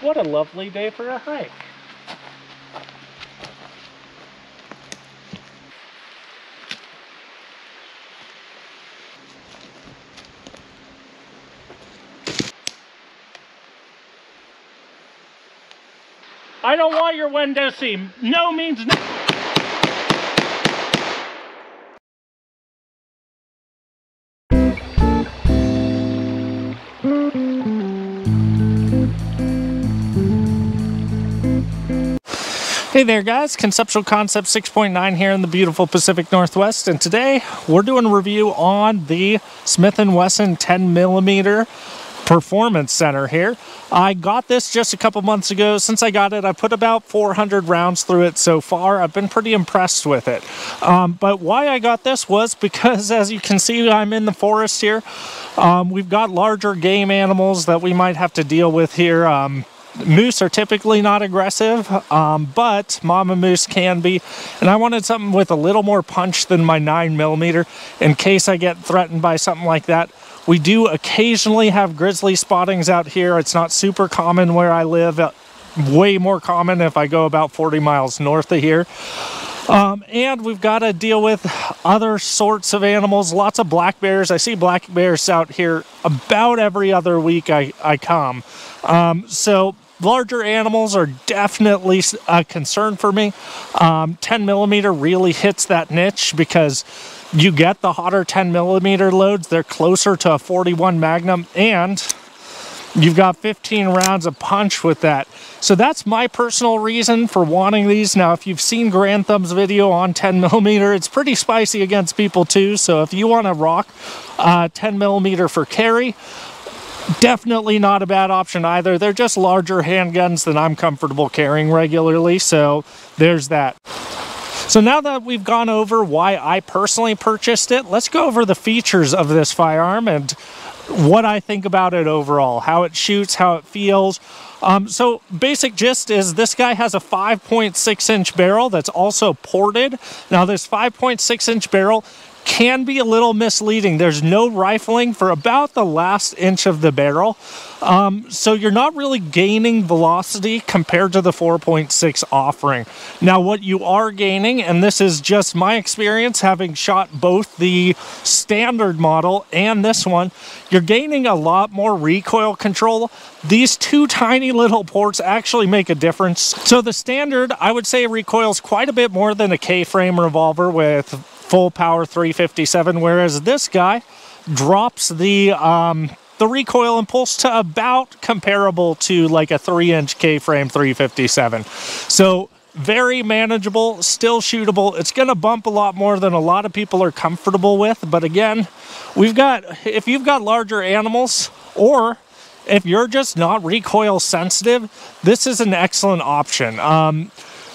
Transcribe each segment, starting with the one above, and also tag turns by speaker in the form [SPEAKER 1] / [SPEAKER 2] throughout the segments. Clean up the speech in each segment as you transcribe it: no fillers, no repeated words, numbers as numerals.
[SPEAKER 1] What a lovely day for a hike. I don't want your window seam. No means no. Hey there guys, Conceptual Concept 6.9 here in the beautiful Pacific Northwest, and today we're doing a review on the Smith & Wesson 10mm Performance Center here. I got this just a couple months ago. Since I got it, I put about 400 rounds through it so far. I've been pretty impressed with it. But why I got this was because, as you can see, I'm in the forest here. We've got larger game animals that we might have to deal with here. Moose are typically not aggressive, but mama moose can be, and I wanted something with a little more punch than my 9mm in case I get threatened by something like that. We do occasionally have grizzly spottings out here. It's not super common where I live, way more common if I go about 40 miles north of here. And we've got to deal with other sorts of animals, lots of black bears. I see black bears out here about every other week I come. So larger animals are definitely a concern for me. 10mm really hits that niche because you get the hotter 10mm loads. They're closer to a 41 Magnum, and you've got 15 rounds of punch with that. So that's my personal reason for wanting these. Now, if you've seen Grand Thumb's video on 10mm, it's pretty spicy against people too. So if you want to rock 10mm for carry, definitely not a bad option either. They're just larger handguns than I'm comfortable carrying regularly. So there's that. So now that we've gone over why I personally purchased it, let's go over the features of this firearm and what I think about it overall, how it shoots, how it feels. So basic gist is this guy has a 5.6-inch barrel that's also ported. Now this 5.6-inch barrel can be a little misleading. There's no rifling for about the last inch of the barrel. So you're not really gaining velocity compared to the 4.6 offering. Now what you are gaining, and this is just my experience having shot both the standard model and this one, you're gaining a lot more recoil control. These two tiny little ports actually make a difference. So the standard, I would say, recoils quite a bit more than a K-frame revolver with full power 357, whereas this guy drops the recoil impulse to about comparable to like a 3-inch K-frame 357. So very manageable, still shootable. It's going to bump a lot more than a lot of people are comfortable with, but again, if you've got larger animals, or if you're just not recoil sensitive, this is an excellent option.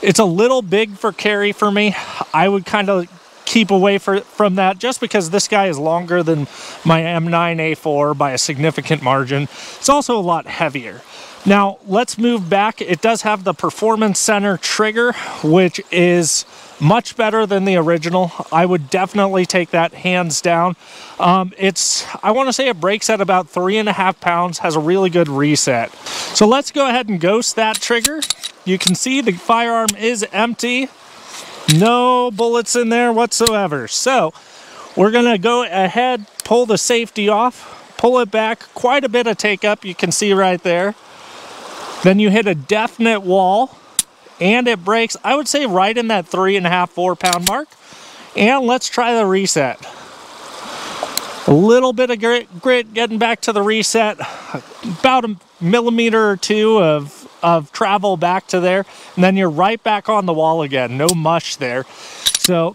[SPEAKER 1] It's a little big for carry for me. I would kind of keep away from that just because this guy is longer than my M9A4 by a significant margin. It's also a lot heavier. Now let's move back. It does have the Performance Center trigger, which is much better than the original. I would definitely take that hands down. I want to say it breaks at about 3.5 pounds, has a really good reset. So let's go ahead and ghost that trigger. You can see the firearm is empty. No bullets in there whatsoever. So we're gonna go ahead, pull the safety off, pull it back, quite a bit of take up, you can see right there. Then you hit a definite wall, and it breaks, I would say, right in that 3.5, 4 pound mark. And let's try the reset. A little bit of grit getting back to the reset, about a millimeter or two of travel back to there, and then you're right back on the wall again. No mush there. So,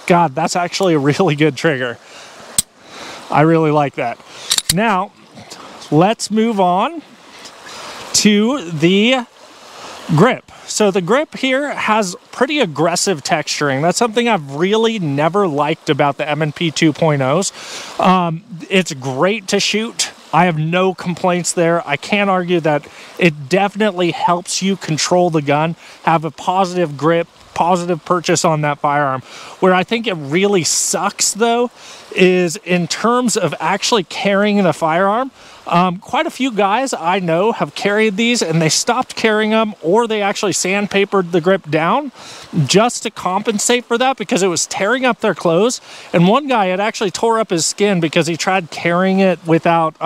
[SPEAKER 1] God, that's actually a really good trigger. I really like that. Now, let's move on to the grip. So the grip here has pretty aggressive texturing. That's something I've really never liked about the M&P 2.0s. It's great to shoot. I have no complaints there. I can't argue that it definitely helps you control the gun, have a positive grip, positive purchase on that firearm. Where I think it really sucks though is in terms of actually carrying the firearm. Quite a few guys I know have carried these and they stopped carrying them, or they actually sandpapered the grip down just to compensate for that because it was tearing up their clothes. And one guy had actually tore up his skin because he tried carrying it without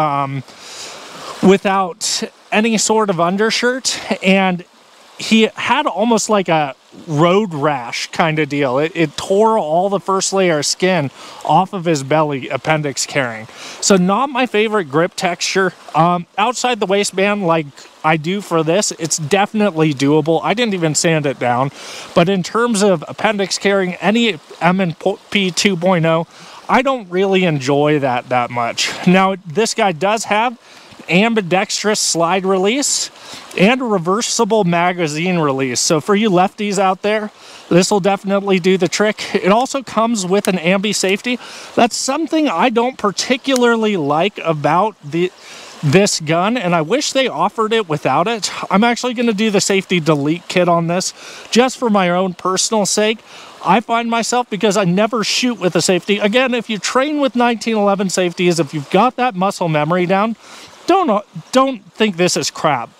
[SPEAKER 1] any sort of undershirt, and he had almost like a road rash kind of deal. It tore all the first layer of skin off of his belly, appendix carrying. So not my favorite grip texture. Outside the waistband like I do for this, it's definitely doable. I didn't even sand it down. But in terms of appendix carrying, any M&P 2.0, I don't really enjoy that much. Now, this guy does have ambidextrous slide release and a reversible magazine release. So for you lefties out there, this will definitely do the trick. It also comes with an ambi safety. That's something I don't particularly like about this gun, and I wish they offered it without it. I'm actually going to do the safety delete kit on this just for my own personal sake. I find myself, because I never shoot with a safety. Again, if you train with 1911 safeties, if you've got that muscle memory down, don't think this is crap.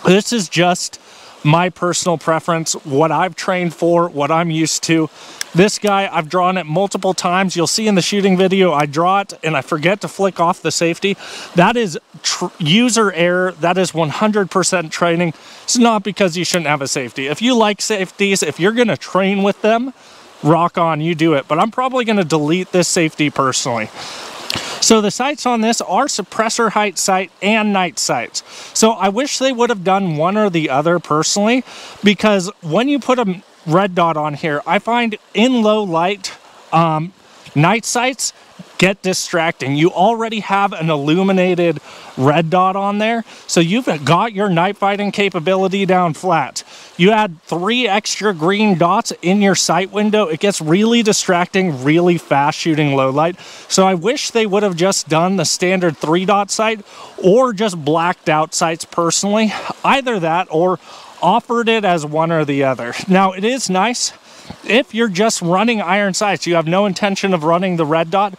[SPEAKER 1] This is just my personal preference, what I've trained for, what I'm used to. This guy, I've drawn it multiple times. You'll see in the shooting video, I draw it and I forget to flick off the safety. That is user error. That is 100% training. It's not because you shouldn't have a safety. If you like safeties, if you're gonna train with them, rock on, you do it. But I'm probably gonna delete this safety personally. So the sights on this are suppressor height sight and night sights. So I wish they would have done one or the other personally, because when you put a red dot on here, I find in low light, night sights get distracting. You already have an illuminated red dot on there, so you've got your night fighting capability down flat. You add 3 extra green dots in your sight window, it gets really distracting really fast shooting low light. So I wish they would have just done the standard 3-dot sight or just blacked out sights personally. Either that or offered it as one or the other. Now it is nice if you're just running iron sights, you have no intention of running the red dot.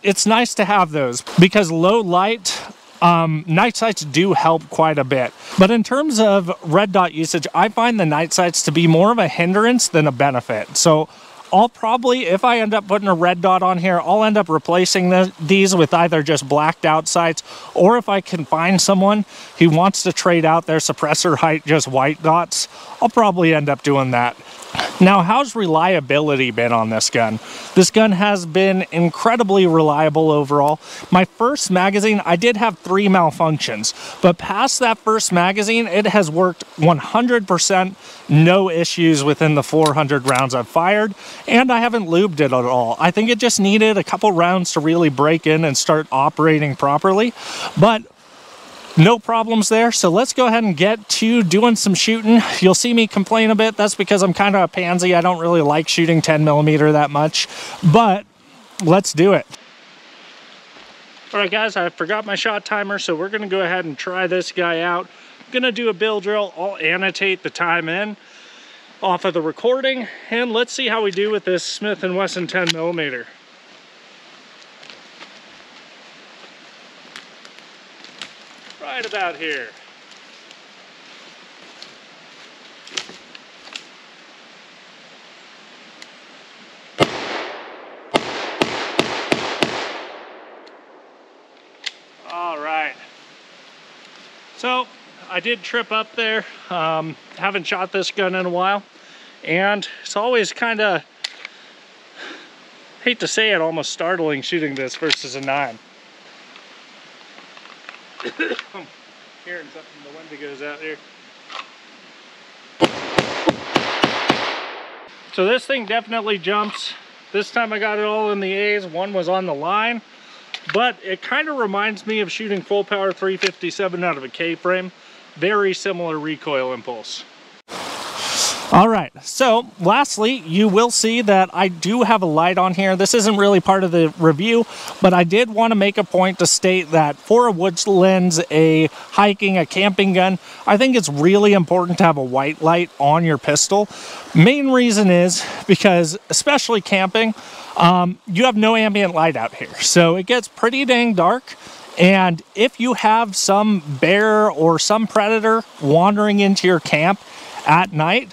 [SPEAKER 1] It's nice to have those because low light night sights do help quite a bit. But in terms of red dot usage, I find the night sights to be more of a hindrance than a benefit. So I'll probably, if I end up putting a red dot on here, I'll end up replacing these with either just blacked out sights, or if I can find someone who wants to trade out their suppressor height just white dots, I'll probably end up doing that. Now, how's reliability been on this gun? This gun has been incredibly reliable overall. My first magazine, I did have 3 malfunctions, but past that first magazine, it has worked 100%, no issues within the 400 rounds I've fired, and I haven't lubed it at all. I think it just needed a couple rounds to really break in and start operating properly, but no problems there. So let's go ahead and get to doing some shooting. You'll see me complain a bit. That's because I'm kind of a pansy. I don't really like shooting 10mm that much, but let's do it. All right, guys, I forgot my shot timer, so we're going to go ahead and try this guy out. I'm going to do a bill drill. I'll annotate the time in off of the recording, and let's see how we do with this Smith & Wesson 10mm. Right about here. All right. So I did trip up there. Haven't shot this gun in a while, and it's always kind of, hate to say it, almost startling shooting this versus a 9. Hearing something, the Wendigos out here. So this thing definitely jumps. This time I got it all in the A's. One was on the line, but it kind of reminds me of shooting full power 357 out of a K-frame. Very similar recoil impulse. All right, so lastly, you will see that I do have a light on here. This isn't really part of the review, but I did want to make a point to state that for a woodlands, a hiking, a camping gun, I think it's really important to have a white light on your pistol. Main reason is because, especially camping, you have no ambient light out here. So it gets pretty dang dark. And if you have some bear or some predator wandering into your camp at night,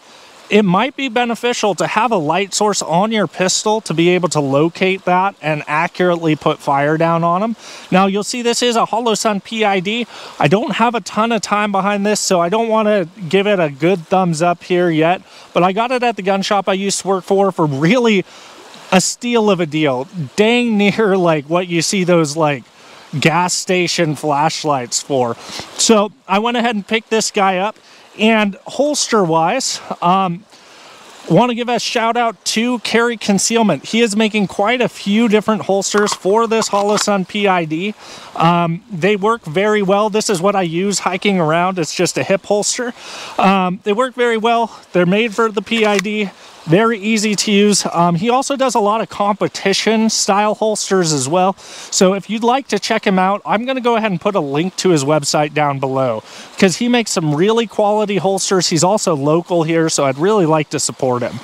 [SPEAKER 1] it might be beneficial to have a light source on your pistol to be able to locate that and accurately put fire down on them. Now you'll see this is a Holosun PID. I don't have a ton of time behind this, so I don't want to give it a good thumbs up here yet, but I got it at the gun shop I used to work for really a steal of a deal. Dang near like what you see those like gas station flashlights for. So I went ahead and picked this guy up. And holster wise, want to give a shout out to Carry Concealment. He is making quite a few different holsters for this Holosun PID. They work very well. This is what I use hiking around. It's just a hip holster. They work very well. They're made for the PID. Very easy to use. He also does a lot of competition style holsters as well. So if you'd like to check him out, I'm going to go ahead and put a link to his website down below because he makes some really quality holsters. He's also local here, so I'd really like to support him.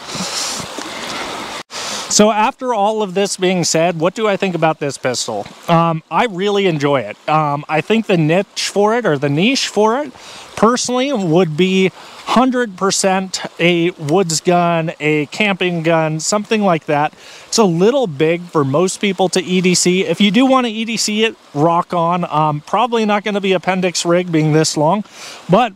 [SPEAKER 1] So after all of this being said, what do I think about this pistol? I really enjoy it. I think the niche for it, or the niche for it, personally would be 100% a woods gun, a camping gun, something like that. It's a little big for most people to EDC. If you do want to EDC it, rock on. Probably not going to be appendix rig being this long, but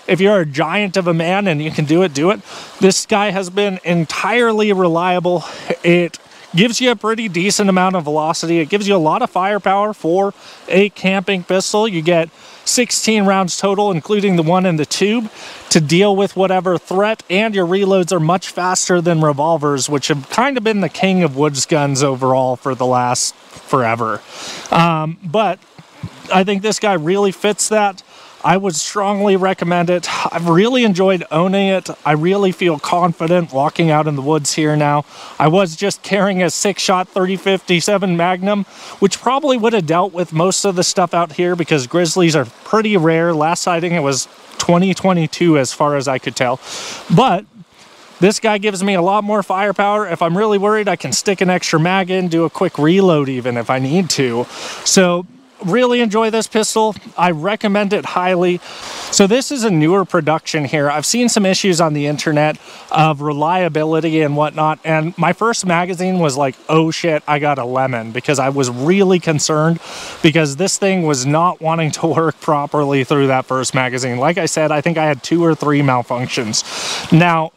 [SPEAKER 1] if you're a giant of a man and you can do it, do it. This guy has been entirely reliable. It gives you a pretty decent amount of velocity. It gives you a lot of firepower for a camping pistol. You get 16 rounds total, including the one in the tube, to deal with whatever threat, and your reloads are much faster than revolvers, which have kind of been the king of woods guns overall for the last forever. But I think this guy really fits that. I would strongly recommend it. I've really enjoyed owning it. I really feel confident walking out in the woods here now. I was just carrying a 6-shot 30-57 Magnum, which probably would have dealt with most of the stuff out here because grizzlies are pretty rare. Last sighting it was 2022 as far as I could tell. But this guy gives me a lot more firepower. If I'm really worried, I can stick an extra mag in, do a quick reload even if I need to. So really enjoy this pistol. I recommend it highly. So this is a newer production here. I've seen some issues on the internet of reliability and whatnot, and my first magazine was like, oh shit, I got a lemon, because I was really concerned because this thing was not wanting to work properly through that first magazine. Like I said, I think I had 2 or 3 malfunctions. Now,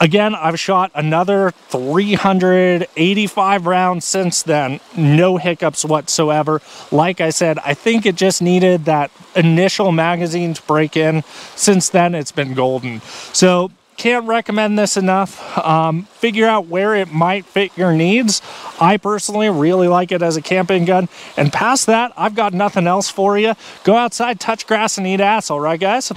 [SPEAKER 1] again, I've shot another 385 rounds since then. No hiccups whatsoever. Like I said, I think it just needed that initial magazine to break in. Since then, it's been golden. So, can't recommend this enough. Figure out where it might fit your needs. I personally really like it as a camping gun. And past that, I've got nothing else for you. Go outside, touch grass, and eat ass, all right, guys?